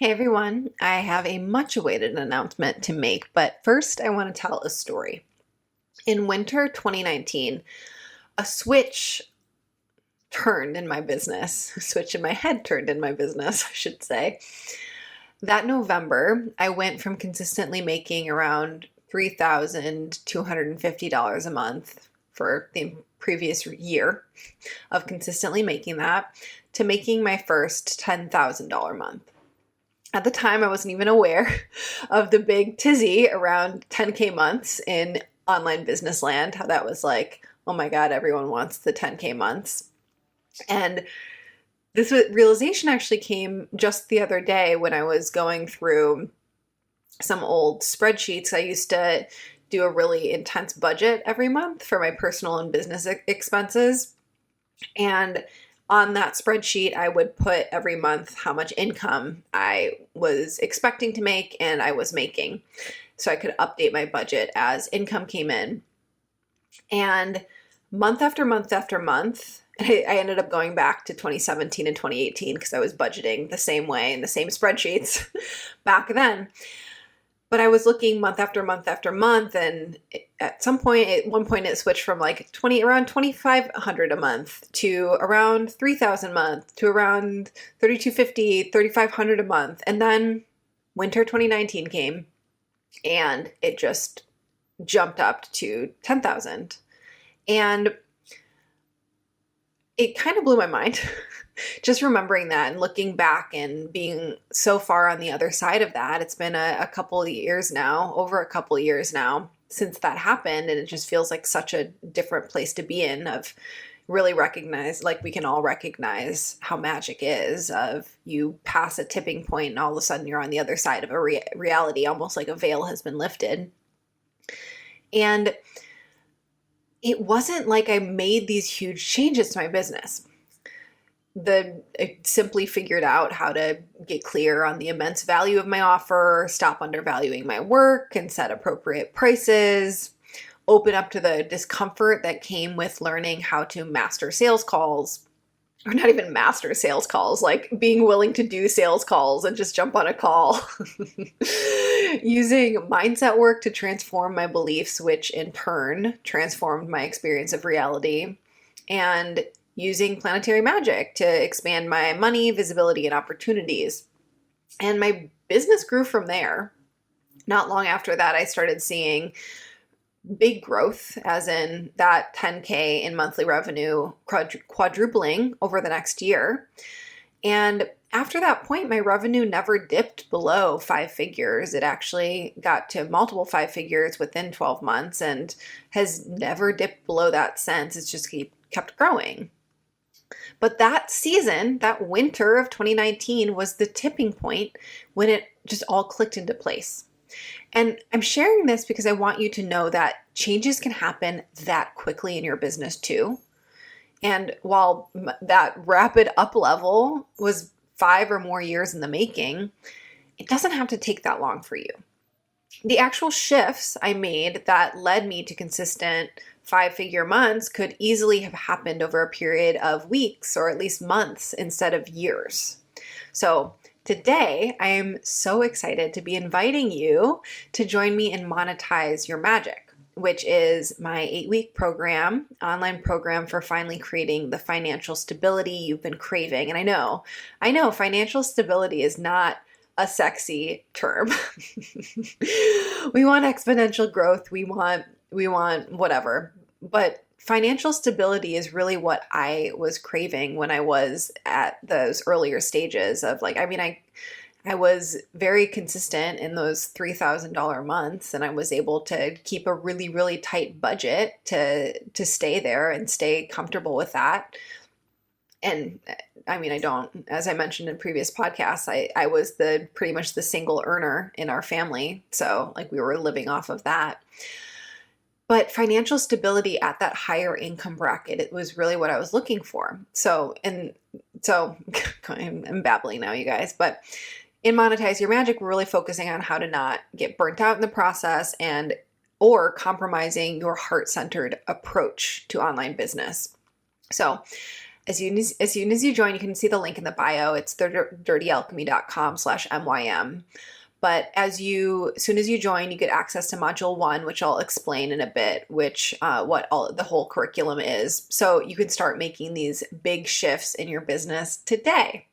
Hey everyone, I have a much awaited announcement to make, but first I want to tell a story. In winter 2019, a switch turned in my business, a switch in my head turned in my business, I should say. That November, I went from consistently making around $3,250 a month for the previous year of consistently making that to making my first $10,000 month. At the time, I wasn't even aware of the big tizzy around 10K months in online business land, how that was like, oh my God, everyone wants the 10K months. And this realization actually came just the other day when I was going through some old spreadsheets. I used to do a really intense budget every month for my personal and business expenses. And on that spreadsheet, I would put every month how much income I was expecting to make and I was making. So I could update my budget as income came in. And month after month after month, I ended up going back to 2017 and 2018 because I was budgeting the same way in the same spreadsheets back then. But I was looking month after month after month, and at one point it switched from like around 2,500 a month to around 3,000 a month to around 3,250, 3,500 a month. And then winter 2019 came and it just jumped up to 10,000. And it kind of blew my mind just remembering that and looking back and being so far on the other side of that. It's been a couple of years now, over a couple of years now since that happened. And it just feels like such a different place to be in, of really recognize, like we can all recognize how magic is, of you pass a tipping point and all of a sudden you're on the other side of a reality, almost like a veil has been lifted. And it wasn't like I made these huge changes to my business. I simply figured out how to get clear on the immense value of my offer, stop undervaluing my work, and set appropriate prices, open up to the discomfort that came with learning how to master sales calls, or not even master sales calls, like being willing to do sales calls and just jump on a call. Using mindset work to transform my beliefs, which in turn transformed my experience of reality, and using planetary magic to expand my money, visibility, and opportunities. And my business grew from there. Not long after that, I started seeing big growth, as in that 10K in monthly revenue quadrupling over the next year. And after that point, my revenue never dipped below 5 figures. It actually got to multiple 5 figures within 12 months and has never dipped below that since. It's just kept growing. But that season, that winter of 2019, was the tipping point when it just all clicked into place. And I'm sharing this because I want you to know that changes can happen that quickly in your business too. And while that rapid up level was 5 or more years in the making, it doesn't have to take that long for you. The actual shifts I made that led me to consistent 5-figure months could easily have happened over a period of weeks or at least months instead of years. So today, I am so excited to be inviting you to join me in Monetize Your Magic, which is my 8-week program, online program for finally creating the financial stability you've been craving. And I know financial stability is not a sexy term. We want exponential growth. We want whatever. But financial stability is really what I was craving when I was at those earlier stages of I was very consistent in those $3,000 months, and I was able to keep a really, really tight budget to stay there and stay comfortable with that. And as I mentioned in previous podcasts, I was pretty much the single earner in our family. So like we were living off of that. But financial stability at that higher income bracket, it was really what I was looking for. So I'm babbling now, you guys, but in Monetize Your Magic, we're really focusing on how to not get burnt out in the process or compromising your heart-centered approach to online business. So As soon as you join, you can see the link in the bio. It's dirtyalchemy.com/MYM. But as soon as you join, you get access to module 1, which I'll explain in a bit, which what the whole curriculum is. So you can start making these big shifts in your business today.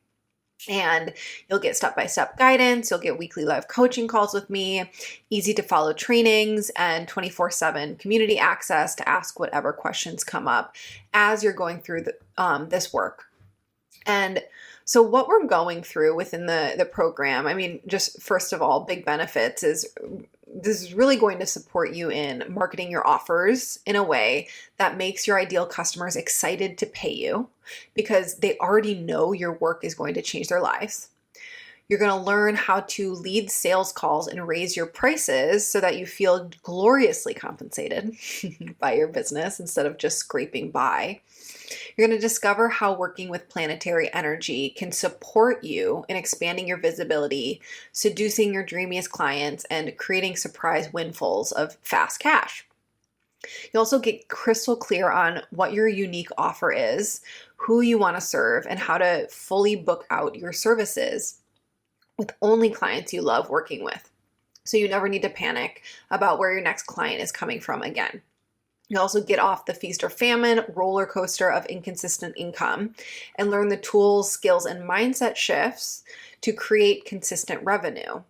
And you'll get step-by-step guidance. You'll get weekly live coaching calls with me, easy to follow trainings, and 24/7 community access to ask whatever questions come up as you're going through this work. And so what we're going through within the program, I mean, just first of all, big benefits is this is really going to support you in marketing your offers in a way that makes your ideal customers excited to pay you because they already know your work is going to change their lives. You're going to learn how to lead sales calls and raise your prices so that you feel gloriously compensated by your business instead of just scraping by. You're going to discover how working with planetary energy can support you in expanding your visibility, seducing your dreamiest clients, and creating surprise windfalls of fast cash. You also get crystal clear on what your unique offer is, who you want to serve, and how to fully book out your services with only clients you love working with. So you never need to panic about where your next client is coming from again. You also get off the feast or famine roller coaster of inconsistent income and learn the tools, skills, and mindset shifts to create consistent revenue.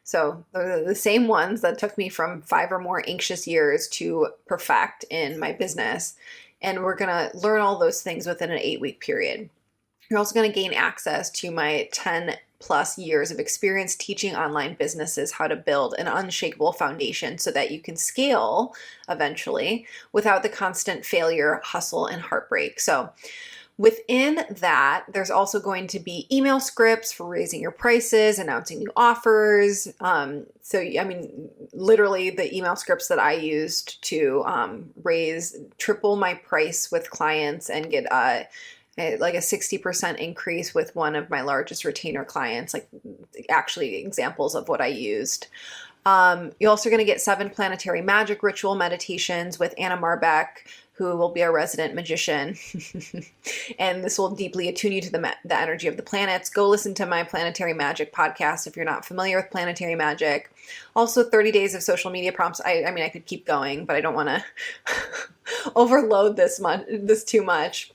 So they're the same ones that took me from 5 or more anxious years to perfect in my business. And we're going to learn all those things within an 8-week period. You're also going to gain access to my 10+ years of experience teaching online businesses how to build an unshakable foundation so that you can scale eventually without the constant failure, hustle, and heartbreak. So within that, there's also going to be email scripts for raising your prices, announcing new offers. Literally the email scripts that I used to triple my price with clients and get like a 60% increase with one of my largest retainer clients, like actually examples of what I used. You're also going to get 7 planetary magic ritual meditations with Anna Marbeck, who will be a resident magician. And this will deeply attune you to the energy of the planets. Go listen to my Planetary Magic podcast if you're not familiar with planetary magic. Also 30 days of social media prompts. I could keep going, but I don't want to overload this too much.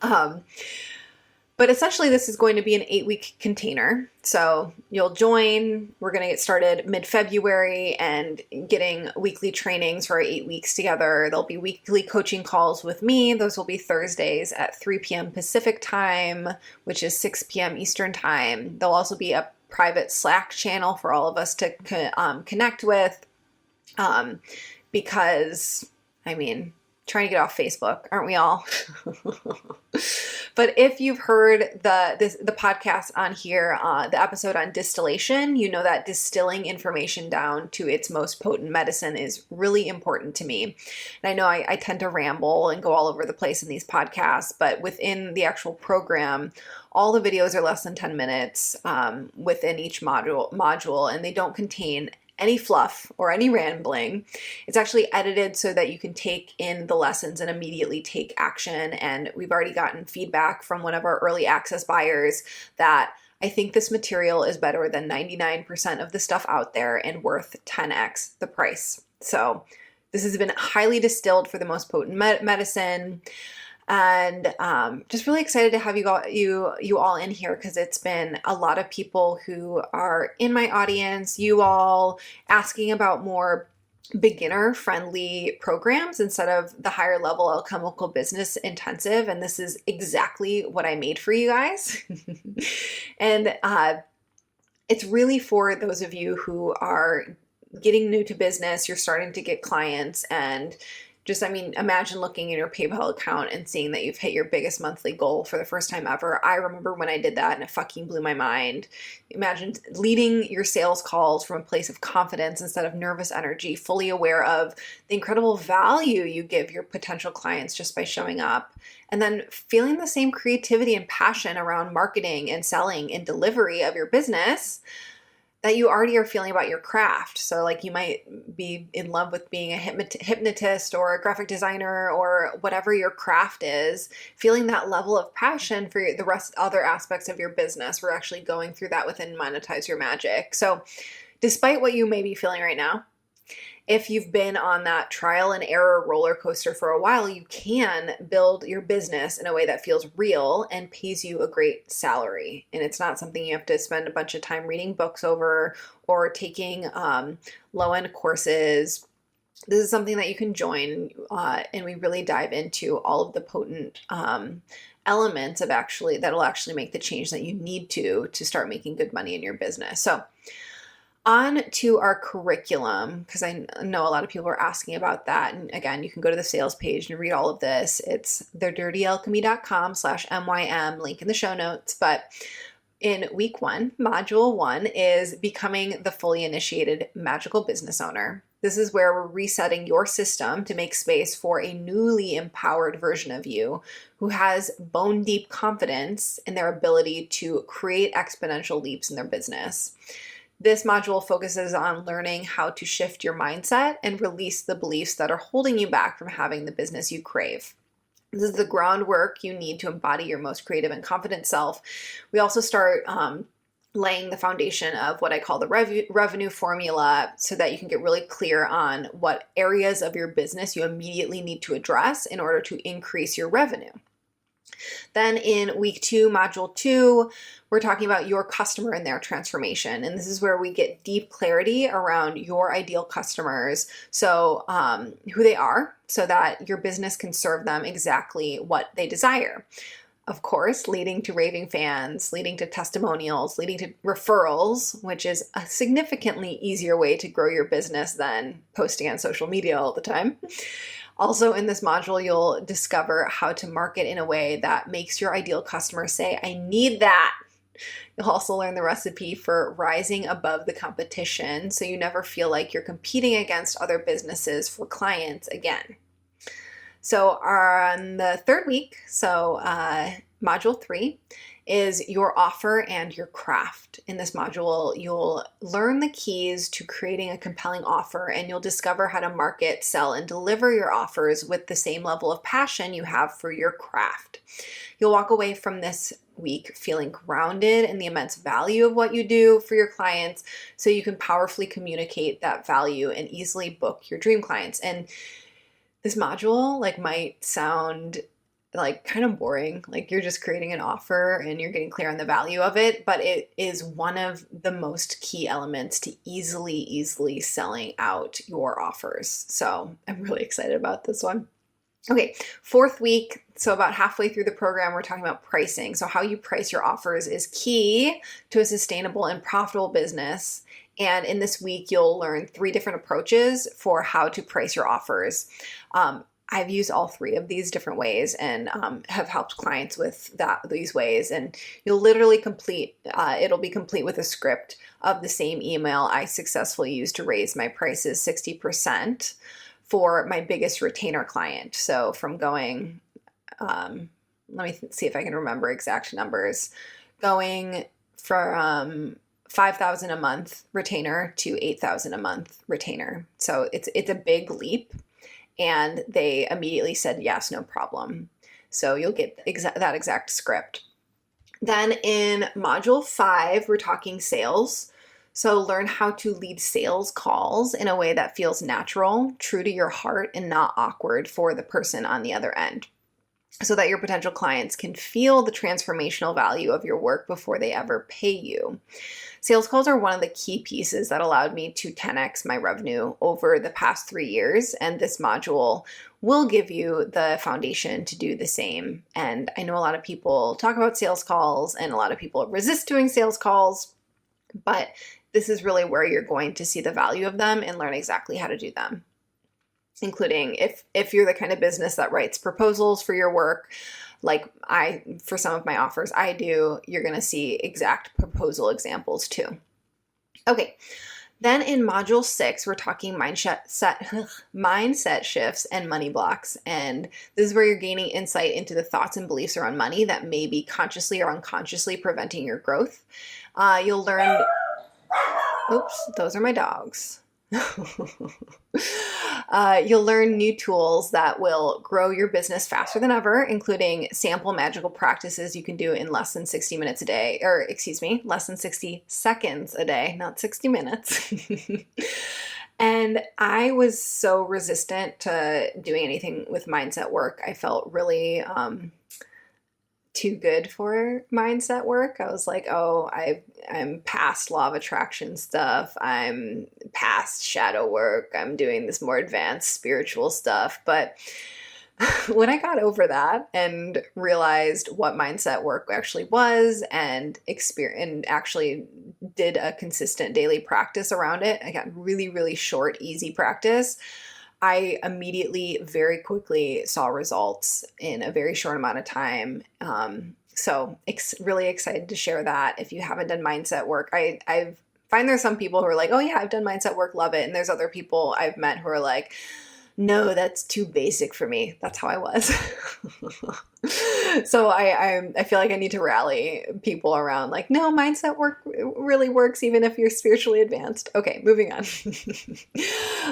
But essentially this is going to be an 8-week container. So you'll join, we're going to get started mid-February and getting weekly trainings for our 8 weeks together. There'll be weekly coaching calls with me. Those will be Thursdays at 3 p.m. Pacific time, which is 6 p.m. Eastern time. There'll also be a private Slack channel for all of us to connect with, because, trying to get off Facebook, aren't we all? But if you've heard the podcast on here, the episode on distillation, you know that distilling information down to its most potent medicine is really important to me. And I know I tend to ramble and go all over the place in these podcasts, but within the actual program, all the videos are less than 10 minutes within each module, and they don't contain any fluff or any rambling. It's actually edited so that you can take in the lessons and immediately take action. And we've already gotten feedback from one of our early access buyers that I think this material is better than 99% of the stuff out there and worth 10x the price. So this has been highly distilled for the most potent medicine. And just really excited to have you all in here, because it's been a lot of people who are in my audience, you all asking about more beginner-friendly programs instead of the higher level alchemical business intensive. And this is exactly what I made for you guys. And it's really for those of you who are getting new to business, you're starting to get clients, and just, imagine looking in your PayPal account and seeing that you've hit your biggest monthly goal for the first time ever. I remember when I did that and it fucking blew my mind. Imagine leading your sales calls from a place of confidence instead of nervous energy, fully aware of the incredible value you give your potential clients just by showing up, and then feeling the same creativity and passion around marketing and selling and delivery of your business that you already are feeling about your craft. So like you might be in love with being a hypnotist or a graphic designer or whatever your craft is, feeling that level of passion for the rest other aspects of your business. We're actually going through that within Monetize Your Magic. So despite what you may be feeling right now, if you've been on that trial and error roller coaster for a while, you can build your business in a way that feels real and pays you a great salary. And it's not something you have to spend a bunch of time reading books over or taking low-end courses. This is something that you can join, and we really dive into all of the potent elements of that'll actually make the change that you need to start making good money in your business. So on to our curriculum, because I know a lot of people are asking about that. And again, you can go to the sales page and read all of this. It's thedirtyalchemy.com/MYM, link in the show notes. But in week 1, module 1 is becoming the fully initiated magical business owner. This is where we're resetting your system to make space for a newly empowered version of you who has bone deep confidence in their ability to create exponential leaps in their business. This module focuses on learning how to shift your mindset and release the beliefs that are holding you back from having the business you crave. This is the groundwork you need to embody your most creative and confident self. We also start laying the foundation of what I call the revenue formula so that you can get really clear on what areas of your business you immediately need to address in order to increase your revenue. Then in week 2, module 2, we're talking about your customer and their transformation. And this is where we get deep clarity around your ideal customers. So who they are, so that your business can serve them exactly what they desire. Of course, leading to raving fans, leading to testimonials, leading to referrals, which is a significantly easier way to grow your business than posting on social media all the time. Also in this module, you'll discover how to market in a way that makes your ideal customer say, I need that. You'll also learn the recipe for rising above the competition so you never feel like you're competing against other businesses for clients again. So on the third week, module 3, is your offer and your craft. In this module, you'll learn the keys to creating a compelling offer, and you'll discover how to market, sell, and deliver your offers with the same level of passion you have for your craft. You'll walk away from this week feeling grounded in the immense value of what you do for your clients, so you can powerfully communicate that value and easily book your dream clients. And this module might sound kind of boring, like you're just creating an offer and you're getting clear on the value of it, but it is one of the most key elements to easily selling out your offers. So I'm really excited about this one. Okay, 4th week, so about halfway through the program, we're talking about pricing. So how you price your offers is key to a sustainable and profitable business. And in this week, you'll learn 3 different approaches for how to price your offers. I've used all 3 of these different ways and have helped clients with these ways. And you'll literally it'll be complete with a script of the same email I successfully used to raise my prices 60% for my biggest retainer client. So from going, let me see if I can remember exact numbers, going from $5,000 a month retainer to $8,000 a month retainer. So it's a big leap. And they immediately said, yes, no problem. So you'll get that exact script. Then in module 5, we're talking sales. So learn how to lead sales calls in a way that feels natural, true to your heart, and not awkward for the person on the other end, so that your potential clients can feel the transformational value of your work before they ever pay you. Sales calls are one of the key pieces that allowed me to 10x my revenue over the past 3 years, and this module will give you the foundation to do the same. And I know a lot of people talk about sales calls and a lot of people resist doing sales calls, but this is really where you're going to see the value of them and learn exactly how to do them, including if you're the kind of business that writes proposals for your work, like for some of my offers I do, you're going to see exact proposal examples too. Okay, then in module 6, we're talking mindset shifts and money blocks. And this is where you're gaining insight into the thoughts and beliefs around money that may be consciously or unconsciously preventing your growth. You'll learn Oops, those are my dogs. You'll learn new tools that will grow your business faster than ever, including sample magical practices you can do in less than 60 minutes a day, or excuse me, less than 60 seconds a day, not 60 minutes. And I was so resistant to doing anything with mindset work. I felt really too good for mindset work. I was like, oh, I'm past law of attraction stuff. I'm past shadow work. I'm doing this more advanced spiritual stuff. But when I got over that and realized what mindset work actually was and actually did a consistent daily practice around it, I got really, really short, easy practice. I immediately, very quickly saw results in a very short amount of time. Really excited to share that. If you haven't done mindset work, I find there's some people who are like, oh yeah, I've done mindset work, love it. And there's other people I've met who are like, no, that's too basic for me. That's how I was. So I feel like I need to rally people around like, no, mindset work really works even if you're spiritually advanced. Okay, moving on.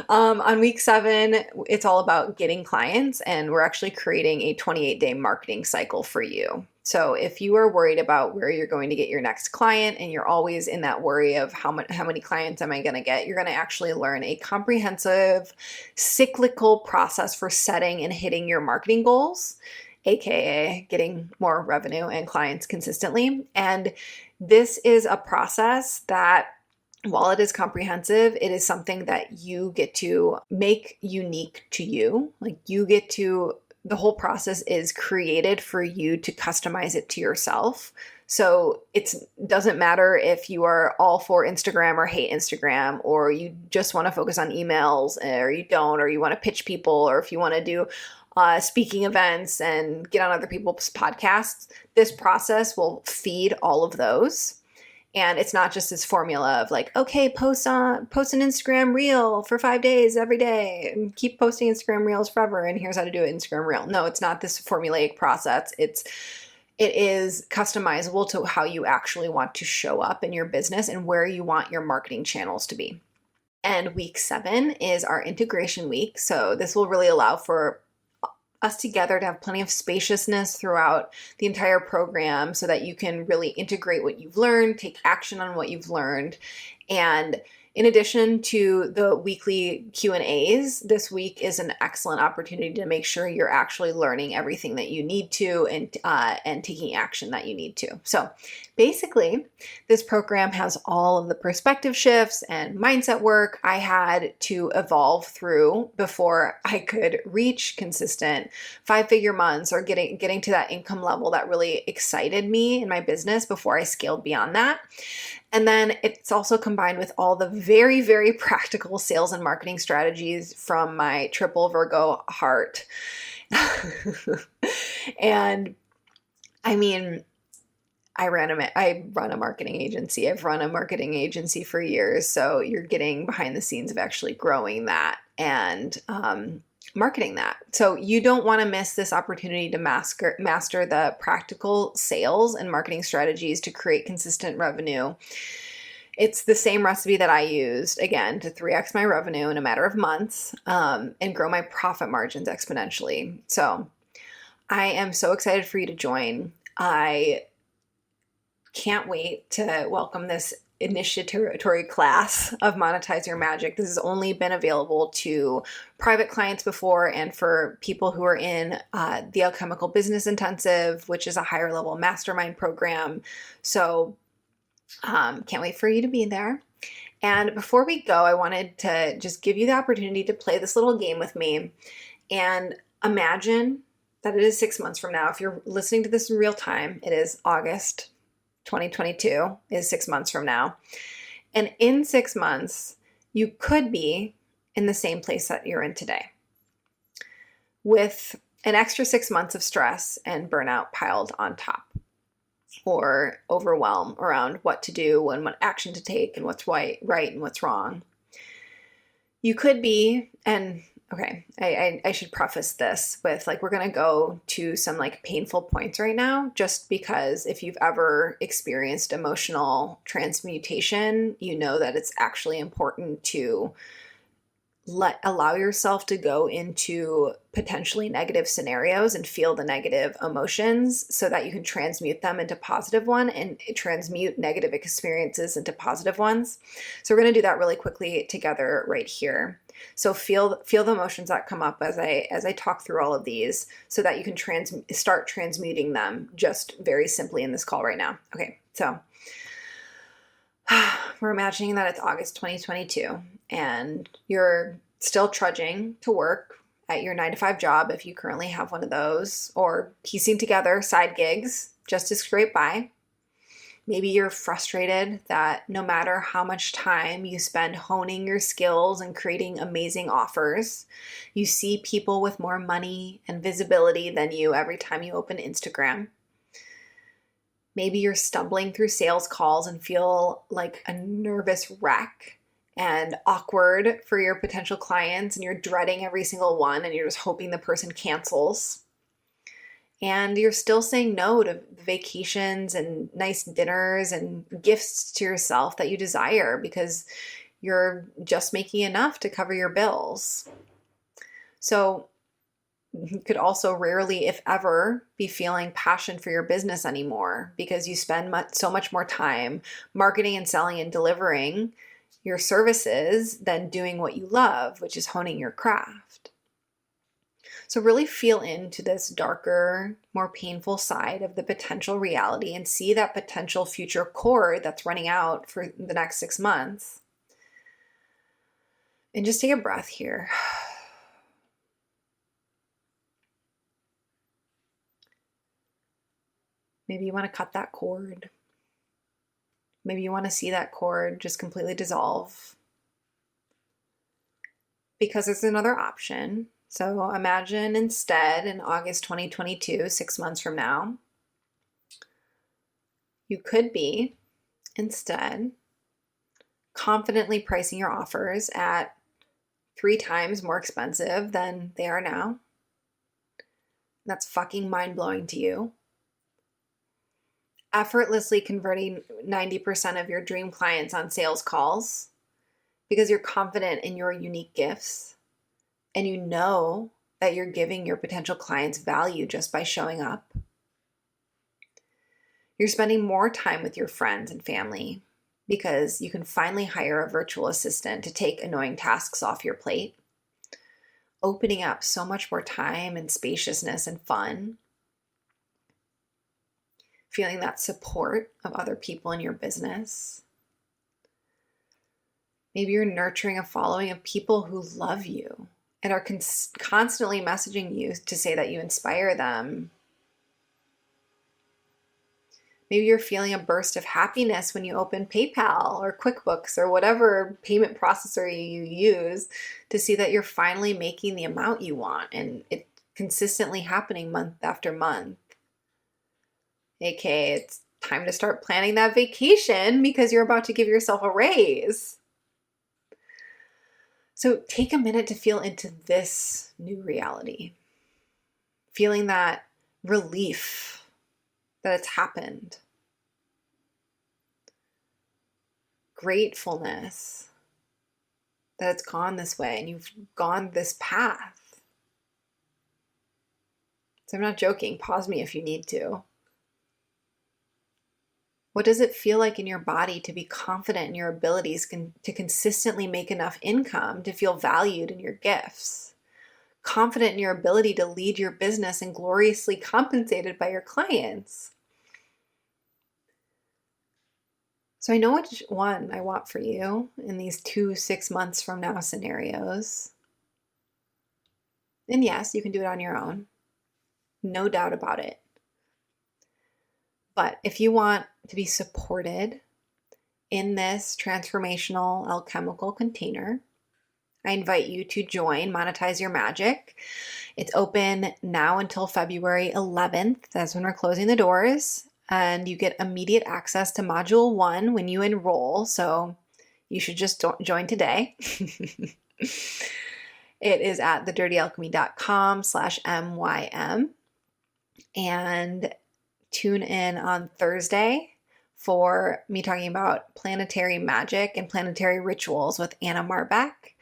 On week 7, it's all about getting clients, and we're actually creating a 28-day marketing cycle for you. So if you are worried about where you're going to get your next client and you're always in that worry of how many clients am I going to get, you're going to actually learn a comprehensive cyclical process for setting and hitting your marketing goals, aka getting more revenue and clients consistently. And this is a process that, while it is comprehensive, it is something that you get to make unique to you. Like, you get to, the whole process is created for you to customize it to yourself. So it doesn't matter if you are all for Instagram or hate Instagram, or you just want to focus on emails, or you don't, or you want to pitch people, or if you want to do speaking events and get on other people's podcasts. This process will feed all of those. And it's not just this formula of like, okay, post an Instagram reel for 5 days every day and keep posting Instagram reels forever, and here's how to do an Instagram reel. No, it's not this formulaic process. It is customizable to how you actually want to show up in your business and where you want your marketing channels to be. And week 7 is our integration week. So this will really allow for us together to have plenty of spaciousness throughout the entire program so that you can really integrate what you've learned, take action on what you've learned. And in addition to the weekly Q&As, this week is an excellent opportunity to make sure you're actually learning everything that you need to and taking action that you need to. So basically, this program has all of the perspective shifts and mindset work I had to evolve through before I could reach consistent 5-figure months or getting to that income level that really excited me in my business before I scaled beyond that. And then it's also combined with all the very, very practical sales and marketing strategies from my triple Virgo heart. And I mean, I run a marketing agency. I've run a marketing agency for years. So you're getting behind the scenes of actually growing that and marketing that. So you don't want to miss this opportunity to master the practical sales and marketing strategies to create consistent revenue. It's the same recipe that I used, again, to 3x my revenue in a matter of months and grow my profit margins exponentially. So I am so excited for you to join. I can't wait to welcome this initiatory class of Monetize Your Magic. This has only been available to private clients before, and for people who are in the Alchemical Business Intensive, which is a higher level mastermind program. So can't wait for you to be there. And before we go, I wanted to just give you the opportunity to play this little game with me and imagine that it is 6 months from now. If you're listening to this in real time, it is August 2022 is 6 months from now. And in 6 months, you could be in the same place that you're in today with an extra 6 months of stress and burnout piled on top, or overwhelm around what to do and what action to take and what's right and what's wrong. You could be, and Okay, I should preface this with like, we're going to go to some like painful points right now, just because if you've ever experienced emotional transmutation, you know that it's actually important to allow yourself to go into potentially negative scenarios and feel the negative emotions so that you can transmute them into positive one and transmute negative experiences into positive ones. So we're going to do that really quickly together right here. So feel the emotions that come up as I talk through all of these so that you can start transmuting them just very simply in this call right now. Okay. So we're imagining that it's August 2022 and you're still trudging to work at your 9-to-5 job if you currently have one of those, or piecing together side gigs just to scrape by. Maybe you're frustrated that no matter how much time you spend honing your skills and creating amazing offers, you see people with more money and visibility than you every time you open Instagram. Maybe you're stumbling through sales calls and feel like a nervous wreck and awkward for your potential clients, and you're dreading every single one and you're just hoping the person cancels. And you're still saying no to vacations and nice dinners and gifts to yourself that you desire because you're just making enough to cover your bills. So you could also rarely, if ever, be feeling passion for your business anymore because you spend so much more time marketing and selling and delivering your services than doing what you love, which is honing your craft. So really feel into this darker, more painful side of the potential reality and see that potential future cord that's running out for the next 6 months. And just take a breath here. Maybe you want to cut that cord. Maybe you want to see that cord just completely dissolve. Because there's another option. So imagine instead in August 2022, 6 months from now, you could be instead confidently pricing your offers at 3 times more expensive than they are now. That's fucking mind-blowing to you. Effortlessly converting 90% of your dream clients on sales calls because you're confident in your unique gifts and you know that you're giving your potential clients value just by showing up. You're spending more time with your friends and family because you can finally hire a virtual assistant to take annoying tasks off your plate, opening up so much more time and spaciousness and fun. Feeling that support of other people in your business. Maybe you're nurturing a following of people who love you and are constantly messaging you to say that you inspire them. Maybe you're feeling a burst of happiness when you open PayPal or QuickBooks or whatever payment processor you use to see that you're finally making the amount you want and it's consistently happening month after month. AKA, it's time to start planning that vacation because you're about to give yourself a raise. So take a minute to feel into this new reality. Feeling that relief that it's happened. Gratefulness that it's gone this way and you've gone this path. So I'm not joking. Pause me if you need to. What does it feel like in your body to be confident in your abilities to consistently make enough income to feel valued in your gifts? Confident in your ability to lead your business and gloriously compensated by your clients? So I know which one I want for you in these 2 6 months from now scenarios. And yes, you can do it on your own. No doubt about it. But if you want to be supported in this transformational alchemical container, I invite you to join Monetize Your Magic. It's open now until February 11th. That's when we're closing the doors. And you get immediate access to Module 1 when you enroll. So you should just join today. It is at thedirtyalchemy.com/MYM. And tune in on Thursday for me talking about planetary magic and planetary rituals with Anna Marbeck,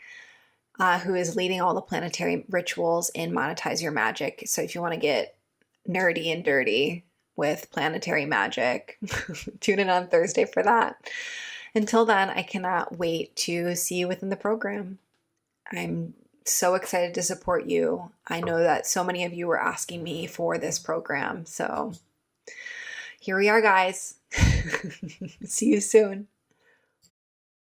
who is leading all the planetary rituals in Monetize Your Magic. So if you want to get nerdy and dirty with planetary magic, tune in on Thursday for that. Until then, I cannot wait to see you within the program. I'm so excited to support you. I know that so many of you were asking me for this program. So here we are, guys. See you soon.